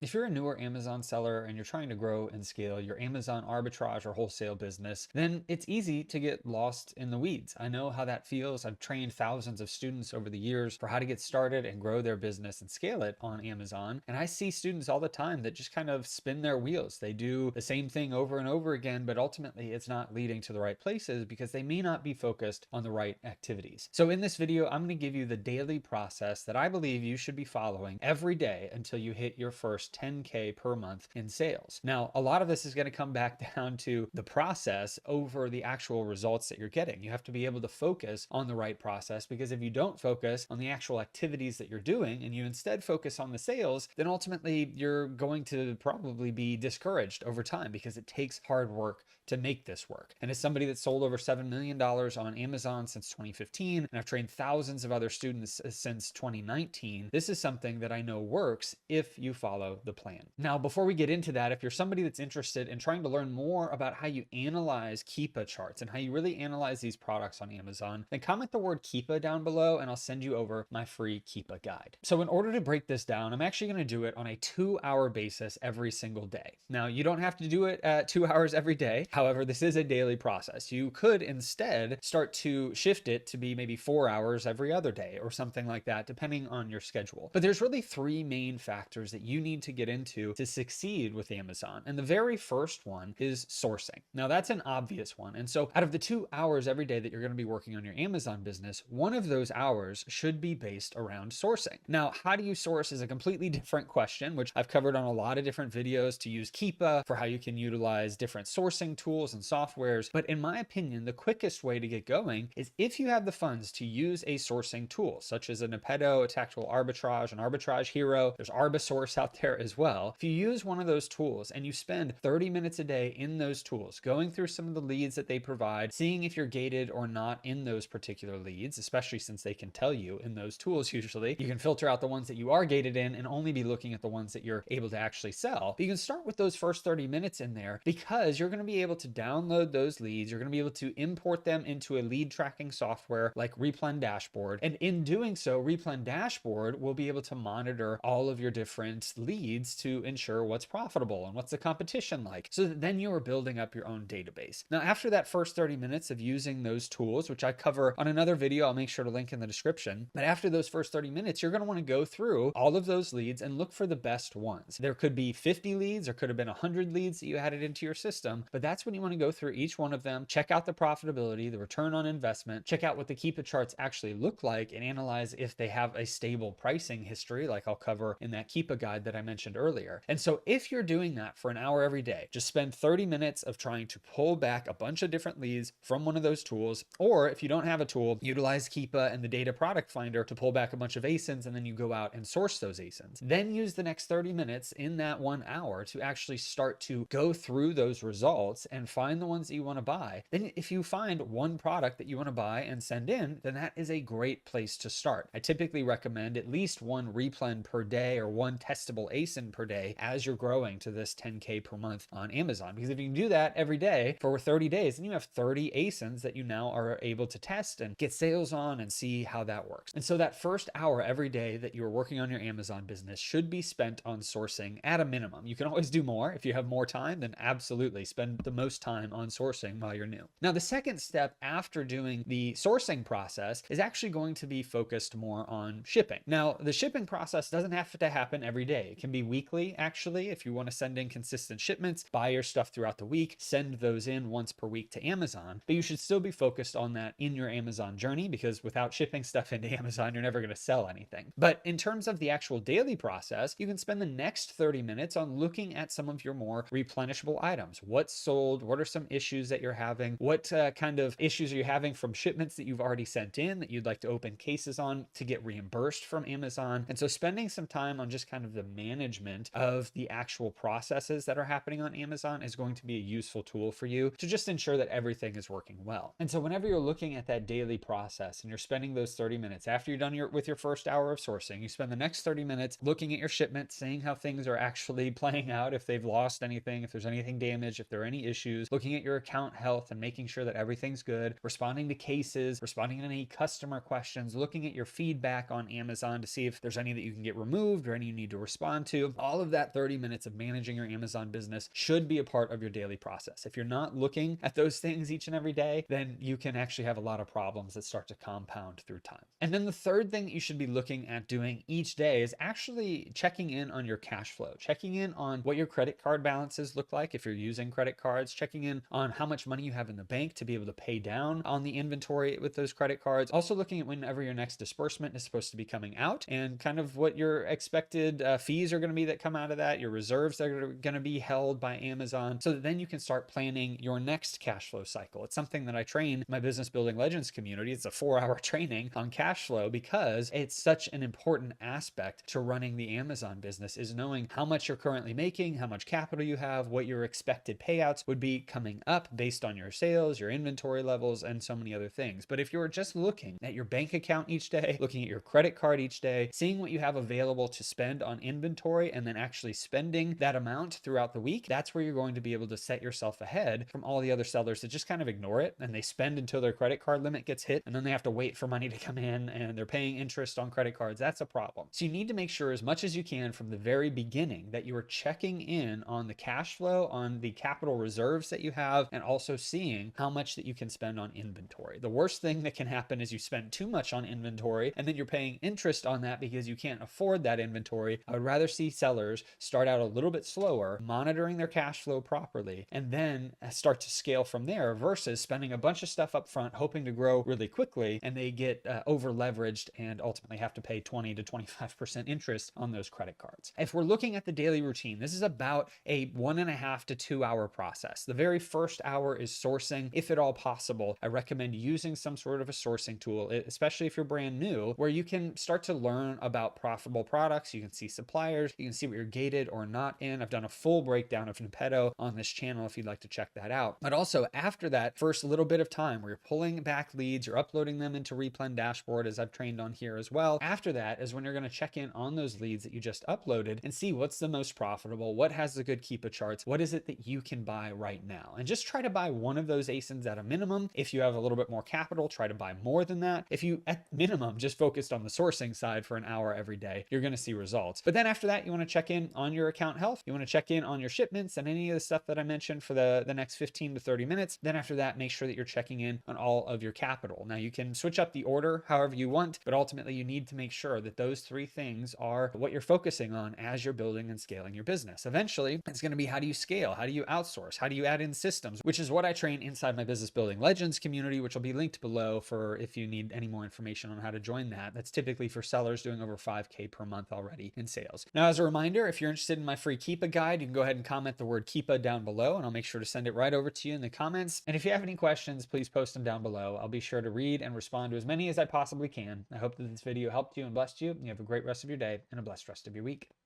If you're a newer Amazon seller and you're trying to grow and scale your Amazon arbitrage or wholesale business, then it's easy to get lost in the weeds. I know how that feels. I've trained thousands of students over the years for how to get started and grow their business and scale it on Amazon. And I see students all the time that just kind of spin their wheels. They do the same thing over and over again, but ultimately it's not leading to the right places because they may not be focused on the right activities. So in this video, I'm going to give you the daily process that I believe you should be following every day until you hit your first 10K per month in sales. Now, a lot of this is going to come back down to the process over the actual results that you're getting. You have to be able to focus on the right process, because if you don't focus on the actual activities that you're doing and you instead focus on the sales, then ultimately you're going to probably be discouraged over time, because it takes hard work to make this work. And as somebody that's sold over $7 million on Amazon since 2015, and I've trained thousands of other students since 2019, this is something that I know works if you follow the plan. Now, before we get into that, if you're somebody that's interested in trying to learn more about how you analyze Keepa charts and how you really analyze these products on Amazon, then comment the word Keepa down below and I'll send you over my free Keepa guide. So in order to break this down, I'm actually going to do it on a 2-hour basis every single day. Now, you don't have to do it at 2 hours every day. However, this is a daily process. You could instead start to shift it to be maybe 4 hours every other day or something like that, depending on your schedule. But there's really 3 main factors that you need to get into to succeed with Amazon. And the very first one is sourcing. Now, that's an obvious one. And so out of the 2 hours every day that you're going to be working on your Amazon business, one of those hours should be based around sourcing. Now, how do you source is a completely different question, which I've covered on a lot of different videos, to use Keepa for how you can utilize different sourcing tools and softwares. But in my opinion, the quickest way to get going is if you have the funds to use a sourcing tool, such as a Nepedo, a Tactical Arbitrage, an Arbitrage Hero. There's Arbisource out there as well. If you use one of those tools and you spend 30 minutes a day in those tools, going through some of the leads that they provide, seeing if you're gated or not in those particular leads, especially since they can tell you in those tools, usually you can filter out the ones that you are gated in and only be looking at the ones that you're able to actually sell. But you can start with those first 30 minutes in there, because you're going to be able to download those leads. You're going to be able to import them into a lead tracking software like Replen Dashboard. And in doing so, Replen Dashboard will be able to monitor all of your different leads to ensure what's profitable and what's the competition like, so that then you are building up your own database. Now, after that first 30 minutes of using those tools, which I cover on another video, I'll make sure to link in the description. But after those first 30 minutes, you're going to want to go through all of those leads and look for the best ones. There could be 50 leads, or could have been 100 leads that you added into your system, but that's when you want to go through each one of them, check out the profitability, the return on investment, check out what the Keepa charts actually look like, and analyze if they have a stable pricing history, like I'll cover in that Keepa guide that I mentioned earlier. And so if you're doing that for an hour every day, just spend 30 minutes of trying to pull back a bunch of different leads from one of those tools. Or if you don't have a tool, utilize Keepa and the data product finder to pull back a bunch of ASINs, and then you go out and source those ASINs. Then use the next 30 minutes in that 1 hour to actually start to go through those results and find the ones that you want to buy. Then if you find one product that you want to buy and send in, then that is a great place to start. I typically recommend at least 1 replen per day or 1 testable ASIN per day as you're growing to this 10K per month on Amazon. Because if you can do that every day for 30 days, then you have 30 ASINs that you now are able to test and get sales on and see how that works. And so that first hour every day that you're working on your Amazon business should be spent on sourcing at a minimum. You can always do more. If you have more time, then absolutely spend the most time on sourcing while you're new. Now, the second step after doing the sourcing process is actually going to be focused more on shipping. Now, the shipping process doesn't have to happen every day. It can be weekly, actually. If you want to send in consistent shipments, buy your stuff throughout the week, send those in once per week to Amazon. But you should still be focused on that in your Amazon journey, because without shipping stuff into Amazon, you're never going to sell anything. But in terms of the actual daily process, you can spend the next 30 minutes on looking at some of your more replenishable items. What's sold? What are some issues that you're having? What kind of issues are you having from shipments that you've already sent in that you'd like to open cases on to get reimbursed from Amazon? And so spending some time on just kind of the management of the actual processes that are happening on Amazon is going to be a useful tool for you to just ensure that everything is working well. And so whenever you're looking at that daily process and you're spending those 30 minutes after you're done with your first hour of sourcing, you spend the next 30 minutes looking at your shipments, seeing how things are actually playing out, if they've lost anything, if there's anything damaged, if there are any issues, looking at your account health and making sure that everything's good, responding to cases, responding to any customer questions, looking at your feedback on Amazon to see if there's any that you can get removed or any you need to respond to, all of that 30 minutes of managing your Amazon business should be a part of your daily process. If you're not looking at those things each and every day, then you can actually have a lot of problems that start to compound through time. And then the third thing that you should be looking at doing each day is actually checking in on your cash flow, checking in on what your credit card balances look like if you're using credit cards, checking in on how much money you have in the bank to be able to pay down on the inventory with those credit cards. Also looking at whenever your next disbursement is supposed to be coming out and kind of what your expected fees are going to be that come out of that, your reserves that are going to be held by Amazon, so that then you can start planning your next cash flow cycle. It's something that I train my Business Building Legends community. It's a 4-hour training on cash flow because it's such an important aspect to running the Amazon business, is knowing how much you're currently making, how much capital you have, what your expected payouts would be coming up based on your sales, your inventory levels, and so many other things. But if you're just looking at your bank account each day, looking at your credit card each day, seeing what you have available to spend on inventory, and then actually spending that amount throughout the week, that's where you're going to be able to set yourself ahead from all the other sellers that just kind of ignore it and they spend until their credit card limit gets hit, and then they have to wait for money to come in and they're paying interest on credit cards. That's a problem. So you need to make sure as much as you can from the very beginning that you are checking in on the cash flow, on the capital reserves that you have, and also seeing how much that you can spend on inventory. The worst thing that can happen is you spend too much on inventory and then you're paying interest on that because you can't afford that inventory. I would rather see sellers start out a little bit slower, monitoring their cash flow properly, and then start to scale from there, versus spending a bunch of stuff up front, hoping to grow really quickly, and they get over leveraged and ultimately have to pay 20 to 25% interest on those credit cards. If we're looking at the daily routine, this is about a 1.5 to 2 hour process. The very first hour is sourcing. If at all possible, I recommend using some sort of a sourcing tool, especially if you're brand new, where you can start to learn about profitable products. You can see suppliers, you can see what you're gated or not in. I've done a full breakdown of Geppetto on this channel if you'd like to check that out. But also after that first little bit of time where you're pulling back leads, you're uploading them into Replen Dashboard, as I've trained on here as well. After that is when you're going to check in on those leads that you just uploaded and see what's the most profitable, what has the good Keepa charts, what is it that you can buy right now, and just try to buy one of those ASINs at a minimum. If you have a little bit more capital, try to buy more than that. If you at minimum just focused on the sourcing side for an hour every day, you're going to see results. But then after that, you want to check in on your account health. You want to check in on your shipments and any of the stuff that I mentioned for the next 15 to 30 minutes. Then after that, make sure that you're checking in on all of your capital. Now you can switch up the order however you want, but ultimately you need to make sure that those three things are what you're focusing on as you're building and scaling your business. Eventually, it's going to be, how do you scale? How do you outsource? How do you add in systems? Which is what I train inside my Business Building Legends community, which will be linked below for if you need any more information on how to join that. That's typically for sellers doing over 5K per month already in sales. Now, as a reminder, if you're interested in my free Keepa guide, you can go ahead and comment the word Keepa down below, and I'll make sure to send it right over to you in the comments. And if you have any questions, please post them down below. I'll be sure to read and respond to as many as I possibly can. I hope that this video helped you and blessed you. You have a great rest of your day and a blessed rest of your week.